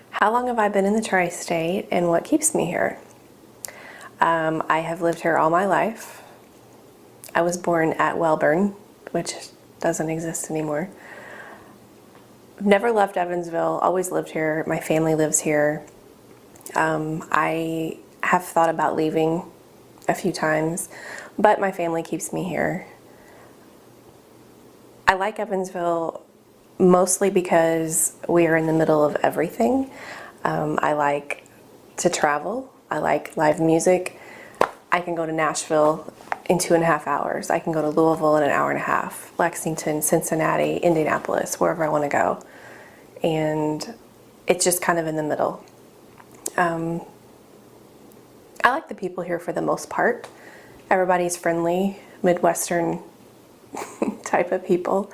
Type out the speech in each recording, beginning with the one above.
How long have I been in the tri-state and what keeps me here? I have lived here all my life. I was born at Welburn, which doesn't exist anymore. Never left Evansville, always lived here. My family lives here. I have thought about leaving a few times, but my family keeps me here. I like Evansville mostly because we are in the middle of everything. I like to travel. I like live music. I can go to Nashville in 2.5 hours. I can go to Louisville in an hour and a half, Lexington, Cincinnati, Indianapolis, wherever I want to go. And it's just kind of in the middle. I like the people here for the most part. Everybody's friendly, Midwestern type of people.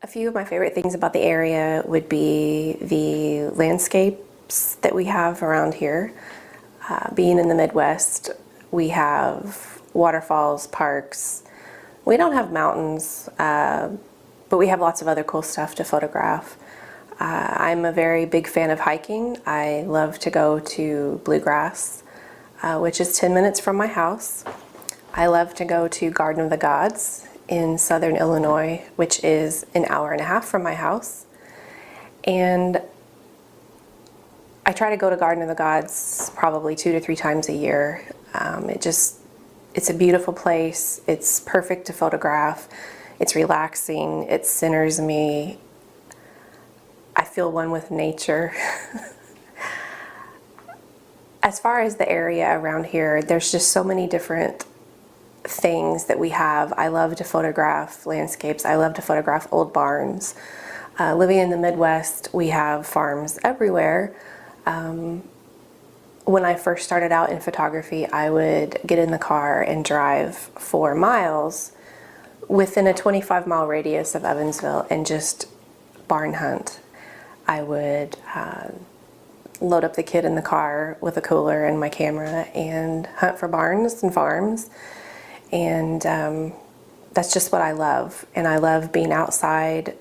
A few of my favorite things about the area would be the landscapes that we have around here. Being in the Midwest, we have waterfalls, parks. We don't have mountains, but we have lots of other cool stuff to photograph. I'm a very big fan of hiking. I love to go to Bluegrass, which is 10 minutes from my house. I love to go to Garden of the Gods in southern Illinois, which is an hour and a half from my house. And I try to go to Garden of the Gods probably 2 to 3 times a year. It's a beautiful place. It's perfect to photograph. It's relaxing. It centers me. I feel one with nature. As far as the area around here, there's just so many different things that we have. I love to photograph landscapes. I love to photograph old barns. Living in the Midwest, we have farms everywhere. When I first started out in photography, I would get in the car and drive for miles within a 25-mile radius of Evansville and just barn hunt. I would load up the kid in the car with a cooler and my camera and hunt for barns and farms. And that's just what I love. And I love being outside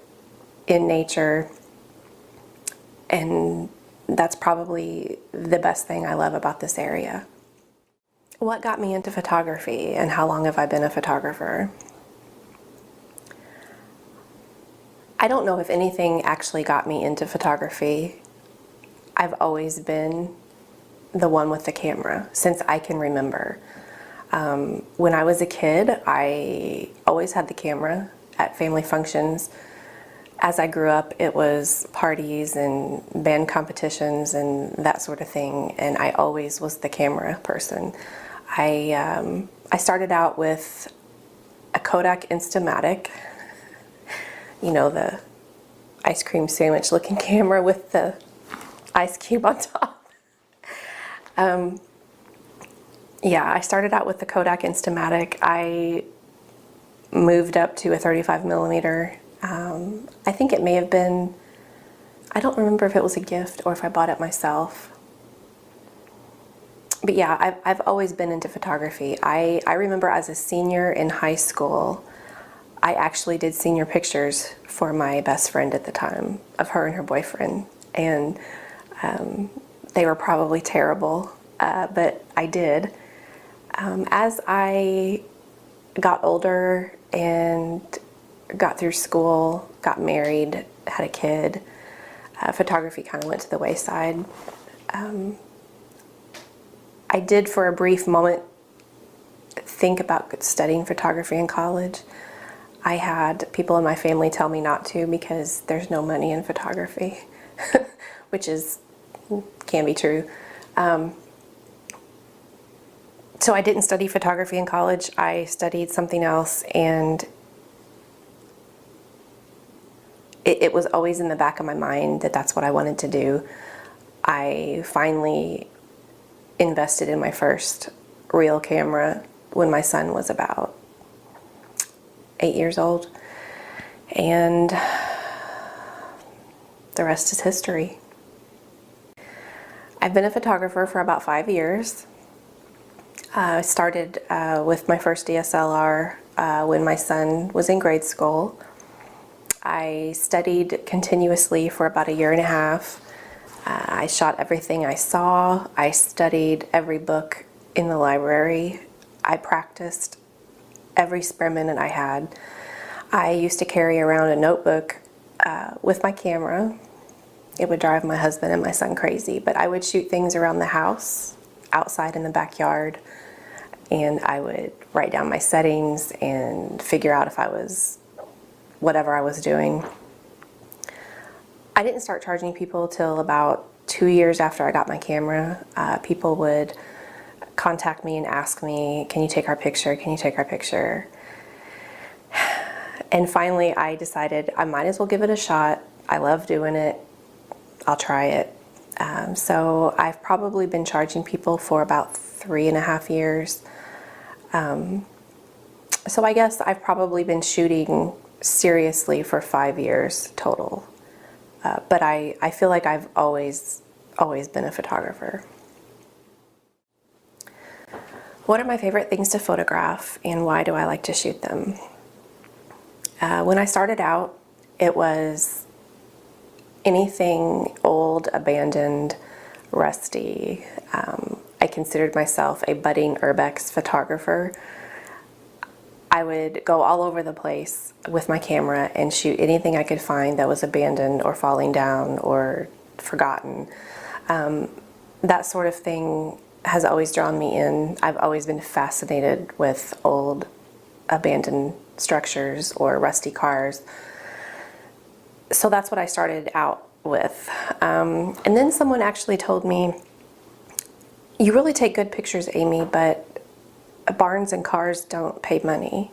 in nature. And that's probably the best thing I love about this area. What got me into photography and how long have I been a photographer? I don't know if anything actually got me into photography. I've always been the one with the camera since I can remember. When I was a kid, I always had the camera at family functions. As I grew up, it was parties and band competitions and that sort of thing, and I always was the camera person. I started out with a Kodak Instamatic, you know, the ice cream sandwich looking camera with the ice cube on top. Yeah, I started out with the Kodak Instamatic. I moved up to a 35 millimeter. I think it may have been, I don't remember if it was a gift or if I bought it myself. But yeah, I've always been into photography. I remember as a senior in high school, I actually did senior pictures for my best friend at the time of her and her boyfriend. And they were probably terrible, but I did. As I got older and got through school, got married, had a kid, photography kind of went to the wayside. I did for a brief moment think about studying photography in college. I had people in my family tell me not to because there's no money in photography, which can be true. So I didn't study photography in college. I studied something else, and it was always in the back of my mind that that's what I wanted to do. I finally invested in my first real camera when my son was about 8 years old, and the rest is history. I've been a photographer for about 5 years. I started with my first DSLR when my son was in grade school. I studied continuously for about a year and a half. I shot everything I saw. I studied every book in the library. I practiced every spare minute I had. I used to carry around a notebook with my camera. It would drive my husband and my son crazy, but I would shoot things around the house, outside in the backyard, and I would write down my settings and figure out if I was whatever I was doing. I didn't start charging people till about 2 years after I got my camera. People would contact me and ask me, can you take our picture? Can you take our picture? And finally I decided I might as well give it a shot. I love doing it. I'll try it. So I've probably been charging people for about 3.5 years. So I guess I've probably been shooting seriously for 5 years total. But I feel like I've always been a photographer. What are my favorite things to photograph and why do I like to shoot them? When I started out, it was anything old, abandoned, rusty. I considered myself a budding urbex photographer. I would go all over the place with my camera and shoot anything I could find that was abandoned or falling down or forgotten. That sort of thing has always drawn me in. I've always been fascinated with old abandoned structures or rusty cars. So that's what I started out with. And then someone actually told me, you really take good pictures, Amy, but barns and cars don't pay money.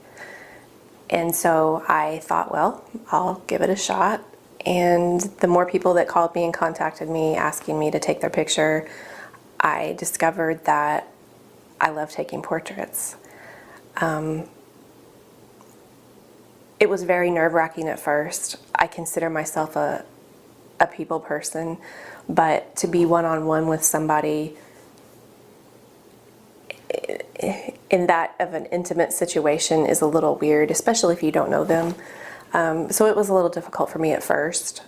And so I thought, well, I'll give it a shot. And the more people that called me and contacted me asking me to take their picture, I discovered that I love taking portraits. It was very nerve-wracking at first. I consider myself a people person, but to be one-on-one with somebody in that of an intimate situation is a little weird, especially if you don't know them. So it was a little difficult for me at first.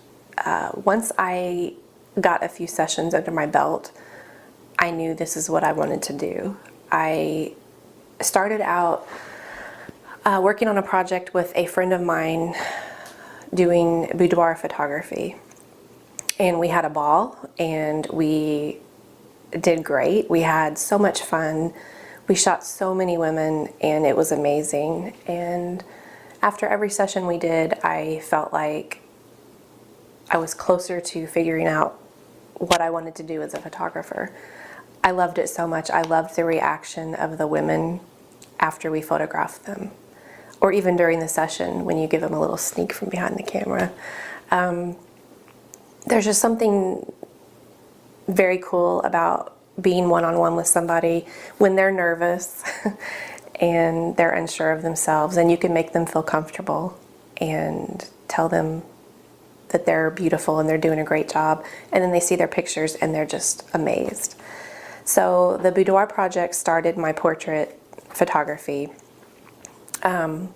Once I got a few sessions under my belt, I knew this is what I wanted to do. I started out working on a project with a friend of mine doing boudoir photography. And we had a ball and we did great. We had so much fun. We shot so many women and it was amazing. And after every session we did, I felt like I was closer to figuring out what I wanted to do as a photographer. I loved it so much. I loved the reaction of the women after we photographed them, or even during the session when you give them a little sneak from behind the camera. There's just something very cool about being one-on-one with somebody when they're nervous and they're unsure of themselves, and you can make them feel comfortable and tell them that they're beautiful and they're doing a great job, and then they see their pictures and they're just amazed. So the boudoir project started my portrait photography. I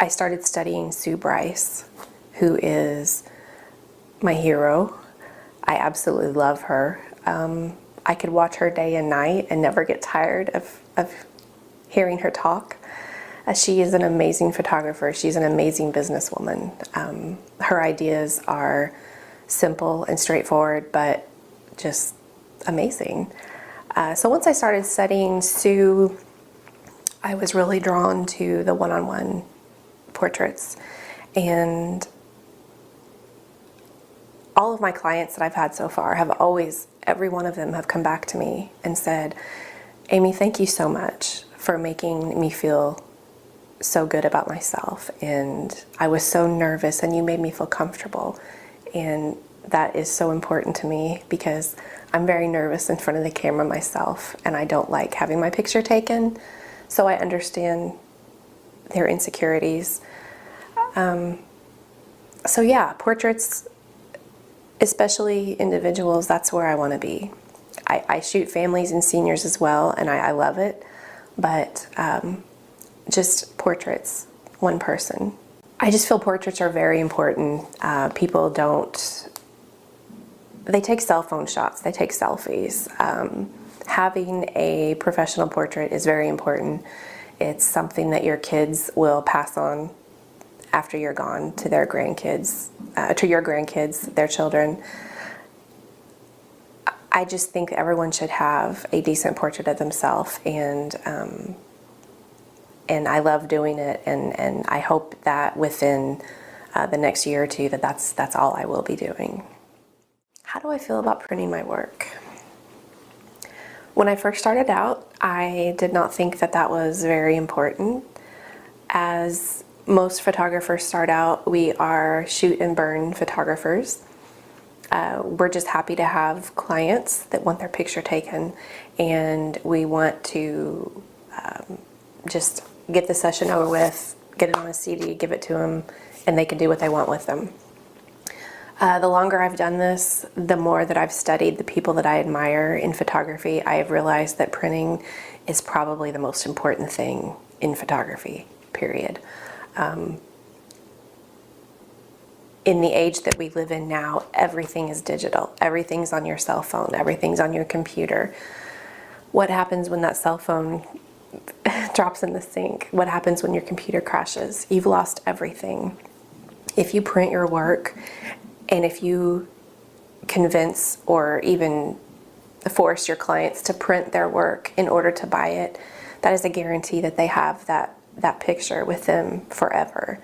started studying Sue Bryce, who is my hero. I absolutely love her. I could watch her day and night and never get tired of hearing her talk. She is an amazing photographer. She's an amazing businesswoman. Her ideas are simple and straightforward, but just amazing. So once I started studying Sue, I was really drawn to the one-on-one portraits. And all of my clients that I've had so far have always, every one of them have come back to me and said, Amy, thank you so much for making me feel so good about myself. And I was so nervous and you made me feel comfortable. And that is so important to me because I'm very nervous in front of the camera myself and I don't like having my picture taken. So I understand their insecurities. So yeah, portraits, especially individuals, that's where I want to be. I shoot families and seniors as well, and I love it, but just portraits, one person. I just feel portraits are very important. People don't, they take cell phone shots, they take selfies. Having a professional portrait is very important. It's something that your kids will pass on after you're gone to their grandkids, to your grandkids, their children. I just think everyone should have a decent portrait of themselves, and I love doing it, and I hope that within the next year or two that's all I will be doing. How do I feel about printing my work? When I first started out, I did not think that was very important. As most photographers start out, we are shoot and burn photographers. We're just happy to have clients that want their picture taken, and we want to just get the session over with, get it on a CD, give it to them, and they can do what they want with them. The longer I've done this, the more that I've studied the people that I admire in photography, I have realized that printing is probably the most important thing in photography, period. In the age that we live in now, everything is digital. Everything's on your cell phone. Everything's on your computer. What happens when that cell phone drops in the sink? What happens when your computer crashes? You've lost everything. If you print your work, and if you convince or even force your clients to print their work in order to buy it, that is a guarantee that they have that picture with them forever.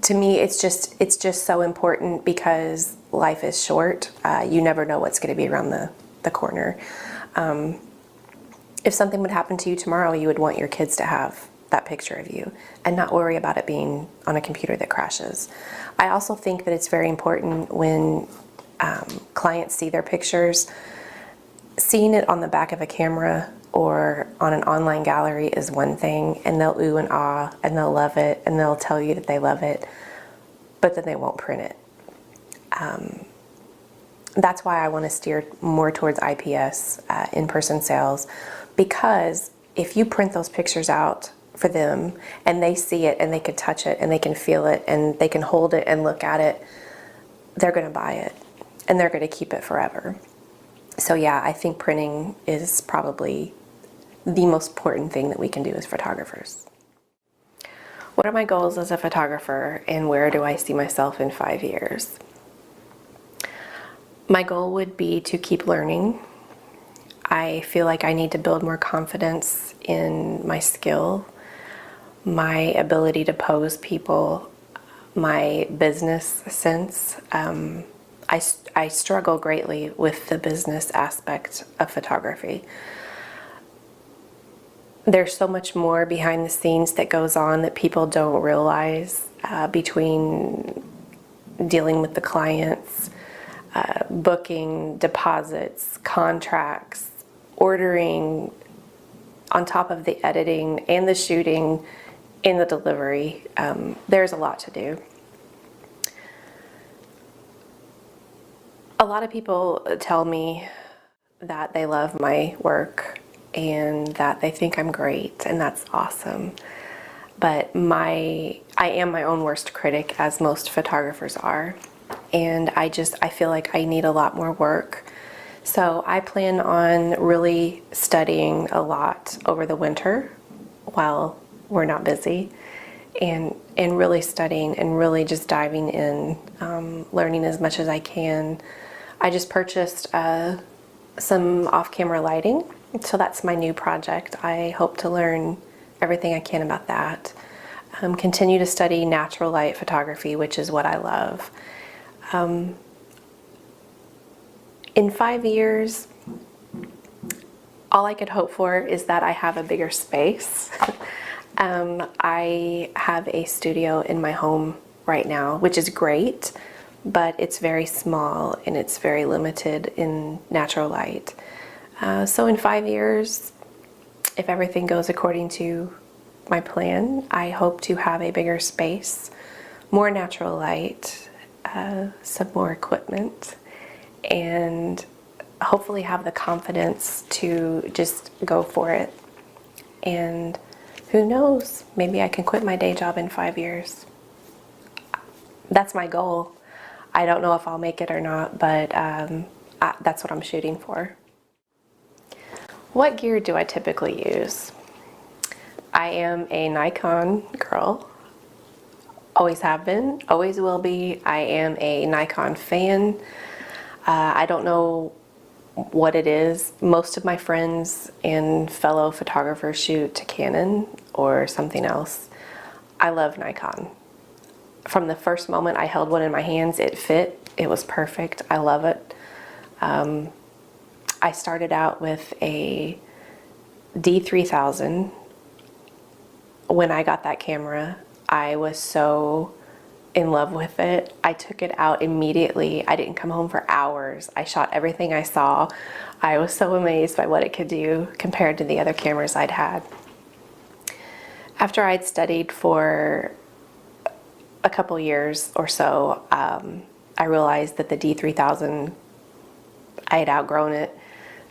To me, it's just so important because life is short. You never know what's going to be around the corner. If something would happen to you tomorrow, you would want your kids to have that picture of you and not worry about it being on a computer that crashes. I also think that it's very important when clients see their pictures, seeing it on the back of a camera or on an online gallery is one thing, and they'll ooh and ah and they'll love it and they'll tell you that they love it, but then they won't print it. That's why I want to steer more towards IPS, in-person sales, because if you print those pictures out for them and they see it and they can touch it and they can feel it and they can hold it and look at it, they're going to buy it and they're going to keep it forever. So yeah, I think printing is probably the most important thing that we can do as photographers. What are my goals as a photographer, and where do I see myself in 5 years? My goal would be to keep learning. I feel like I need to build more confidence in my skill, my ability to pose people, my business sense. I struggle greatly with the business aspect of photography. There's so much more behind the scenes that goes on that people don't realize, between dealing with the clients, booking, deposits, contracts, ordering, on top of the editing and the shooting and the delivery. There's a lot to do. A lot of people tell me that they love my work and that they think I'm great, and that's awesome. But I am my own worst critic, as most photographers are, and I feel like I need a lot more work. So I plan on really studying a lot over the winter while we're not busy, and really studying and really just diving in, learning as much as I can. I just purchased some off-camera lighting, so that's my new project. I hope to learn everything I can about that. Continue to study natural light photography, which is what I love. In 5 years, all I could hope for is that I have a bigger space. I have a studio in my home right now, which is great, but it's very small and it's very limited in natural light. So in 5 years, if everything goes according to my plan, I hope to have a bigger space, more natural light, some more equipment, and hopefully have the confidence to just go for it and who knows? Maybe I can quit my day job in 5 years. That's my goal. I don't know if I'll make it or not, but that's what I'm shooting for. What gear do I typically use? I am a Nikon girl. Always have been, always will be. I am a Nikon fan. I don't know what it is. Most of my friends and fellow photographers shoot to Canon or something else. I love Nikon. From the first moment I held one in my hands, it fit. It was perfect. I love it. I started out with a D3000. When I got that camera, I was so in love with it. I took it out immediately. I didn't come home for hours. I shot everything I saw. I was so amazed by what it could do compared to the other cameras I'd had. After I'd studied for a couple years or so, I realized that the D3000, I had outgrown it.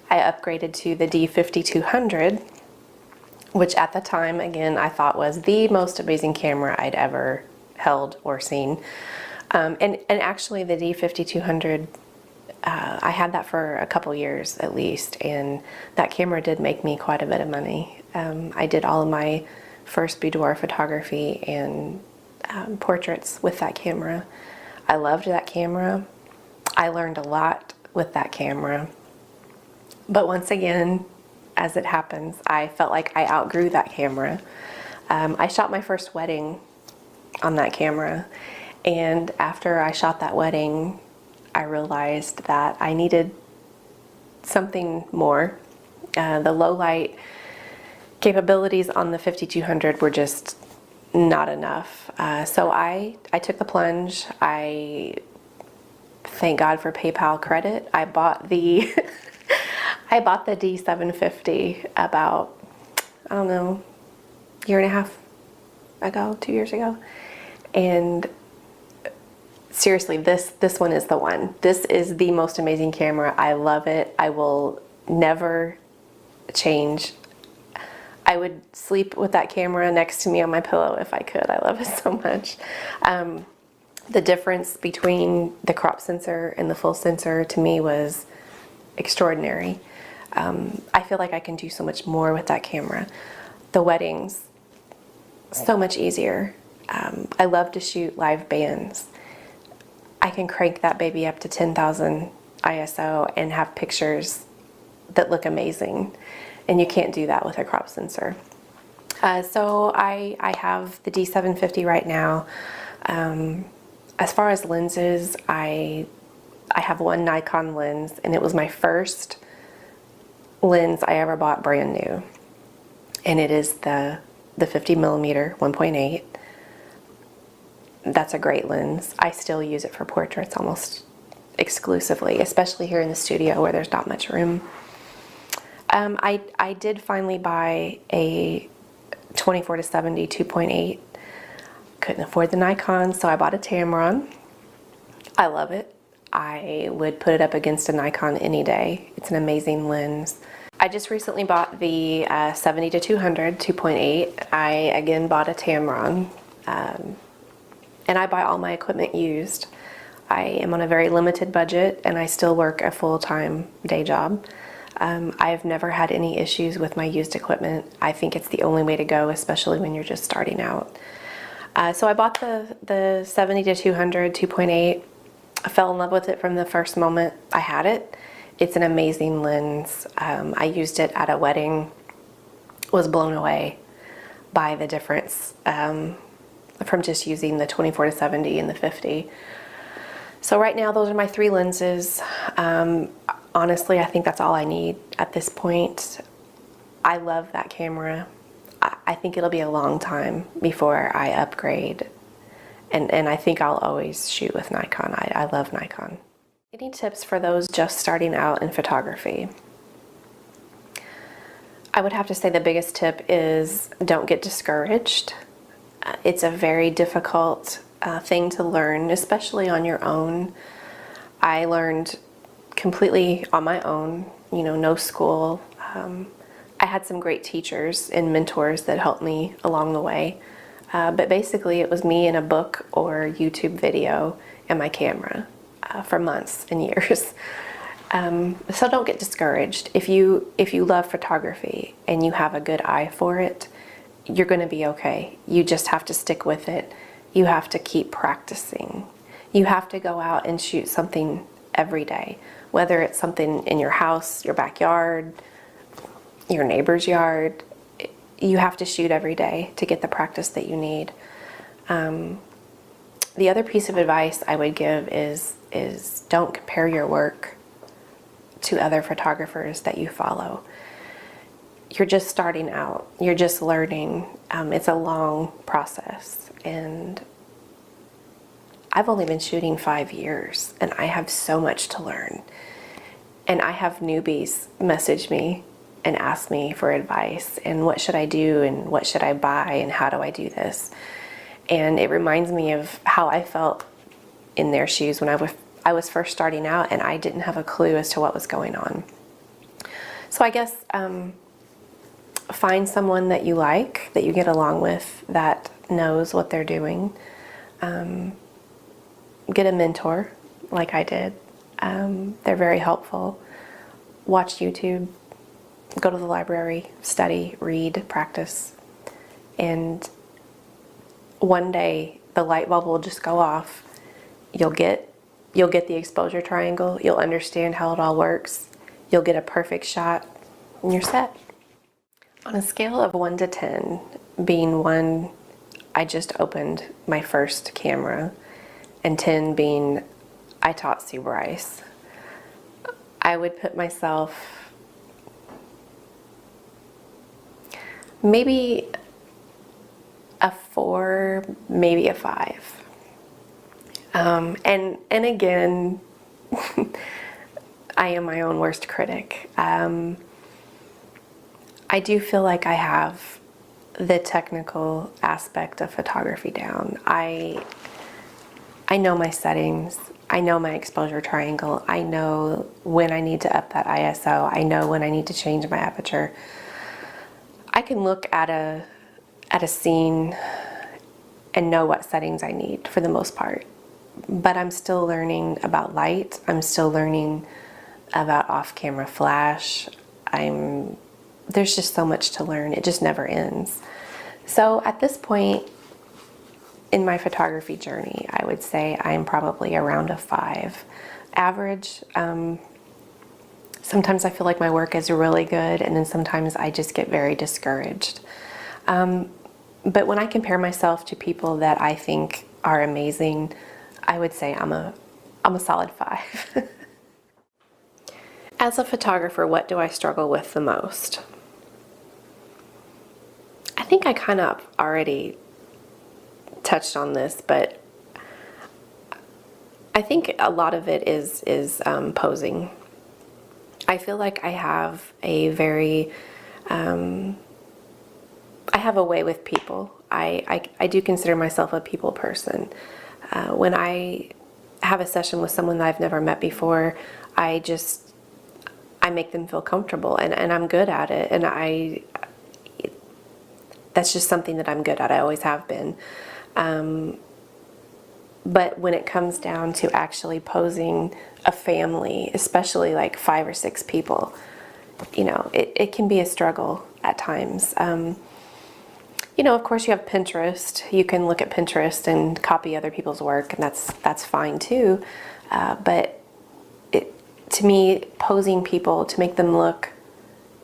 I upgraded to the D5200, which at the time, again, I thought was the most amazing camera I'd ever held or seen. And actually the D5200, I had that for a couple years at least, and that camera did make me quite a bit of money. I did all of my first boudoir photography and portraits with that camera. I loved that camera. I learned a lot with that camera. But once again, as it happens, I felt like I outgrew that camera. I shot my first wedding on that camera, and after I shot that wedding, I realized that I needed something more. The low light capabilities on the 5200 were just not enough. So I took the plunge. I thank God for PayPal credit. I bought the I bought the D750 about, I don't know, year and a half ago, 2 years ago. And seriously, this one is the one. This is the most amazing camera. I love it. I will never change. I would sleep with that camera next to me on my pillow if I could. I love it so much. The difference between the crop sensor and the full sensor to me was extraordinary. I feel like I can do so much more with that camera. The weddings, so much easier. I love to shoot live bands. I can crank that baby up to 10,000 ISO and have pictures that look amazing. And you can't do that with a crop sensor. So I have the D750 right now. As far as lenses, I have one Nikon lens, and it was my first lens I ever bought brand new. And it is the 50mm 1.8. That's a great lens. I still use it for portraits almost exclusively, especially here in the studio where there's not much room. I did finally buy a 24-70 2.8. Couldn't afford the Nikon, so I bought a Tamron. I love it. I would put it up against a Nikon any day. It's an amazing lens. I just recently bought the 70-200 2.8. I again bought a Tamron, and I buy all my equipment used. I am on a very limited budget, and I still work a full-time day job. I've never had any issues with my used equipment. I think it's the only way to go, especially when you're just starting out. So I bought the 70-200 2.8. I fell in love with it from the first moment I had it. It's an amazing lens. I used it at a wedding, was blown away by the difference from just using the 24-70 and the 50. So right now those are my three lenses. Honestly, I think that's all I need at this point. I love that camera. I think it'll be a long time before I upgrade. And I think I'll always shoot with Nikon. I love Nikon. Any tips for those just starting out in photography? I would have to say the biggest tip is don't get discouraged. It's a very difficult thing to learn, especially on your own. I learned completely on my own, no school. I had some great teachers and mentors that helped me along the way. But basically it was me in a book or YouTube video and my camera for months and years. So don't get discouraged. If you love photography and you have a good eye for it, you're going to be okay. You just have to stick with it. You have to keep practicing. You have to go out and shoot something every day, whether it's something in your house, your backyard, your neighbor's yard. You have to shoot every day to get the practice that you need. The other piece of advice I would give is don't compare your work to other photographers that you follow. You're just starting out. You're just learning. It's a long process. And I've only been shooting 5 years, and I have so much to learn. And I have newbies message me and ask me for advice, and what should I do, and what should I buy, and how do I do this? And it reminds me of how I felt in their shoes when I was first starting out, and I didn't have a clue as to what was going on. So I guess find someone that you like, that you get along with, that knows what they're doing. Get a mentor, like I did. They're very helpful. Watch YouTube. Go to the library, study, read, practice. And one day the light bulb will just go off. You'll get the exposure triangle. You'll understand how it all works. You'll get a perfect shot and you're set. On a scale of 1 to 10, being 1, I just opened my first camera, and 10 being I taught Sue Bryce, I would put myself maybe a 4, maybe a 5. And again, I am my own worst critic. I do feel like I have the technical aspect of photography down. I know my settings. I know my exposure triangle. I know when I need to up that ISO. I know when I need to change my aperture. I can look at a scene and know what settings I need for the most part. But I'm still learning about light. I'm still learning about off-camera flash. There's just so much to learn. It just never ends. So at this point in my photography journey, I would say I'm probably around a 5. Average. Sometimes I feel like my work is really good, and then sometimes I just get very discouraged. But when I compare myself to people that I think are amazing, I would say I'm a solid 5. As a photographer, what do I struggle with the most? I think I kind of already touched on this, but I think a lot of it is posing. I feel like I have a very, I have a way with people. I do consider myself a people person. When I have a session with someone that I've never met before, I make them feel comfortable, and I'm good at it, and that's just something that I'm good at. I always have been. But when it comes down to actually posing a family, especially like 5 or 6 people, it can be a struggle at times. Of course you have Pinterest. You can look at Pinterest and copy other people's work, and that's fine too. But to me, posing people to make them look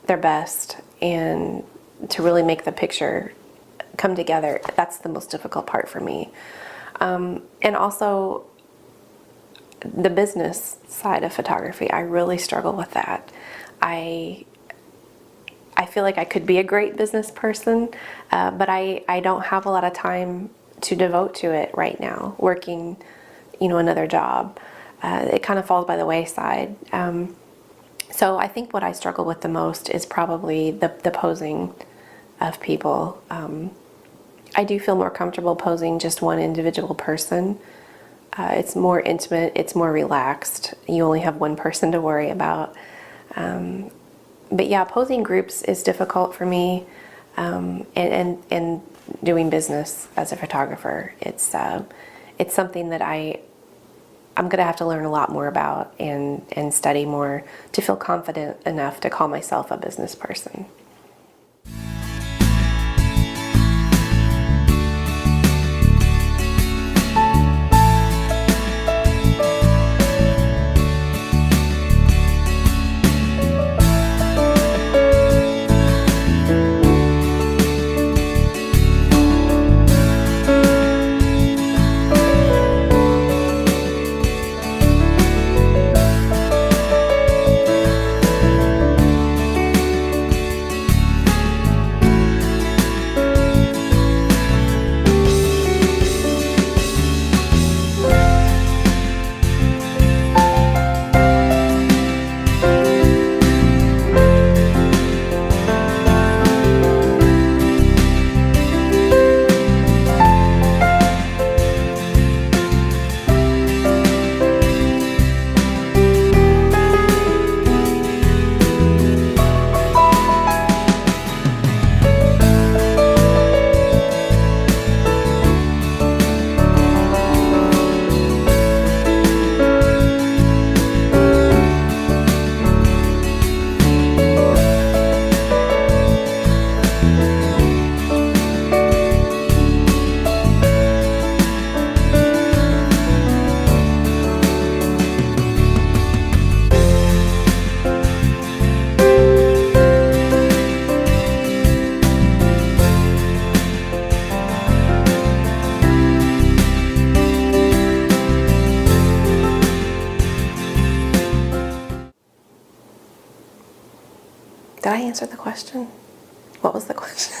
their best and to really make the picture come together, that's the most difficult part for me. And also the business side of photography, I really struggle with that. I feel like I could be a great business person, but I don't have a lot of time to devote to it right now, working, another job. It kind of falls by the wayside. So I think what I struggle with the most is probably the posing of people. I do feel more comfortable posing just one individual person. It's more intimate, it's more relaxed. You only have one person to worry about. But yeah, posing groups is difficult for me, and doing business as a photographer. It's something that I'm going to have to learn a lot more about and study more to feel confident enough to call myself a business person. Did I answer the question? What was the question?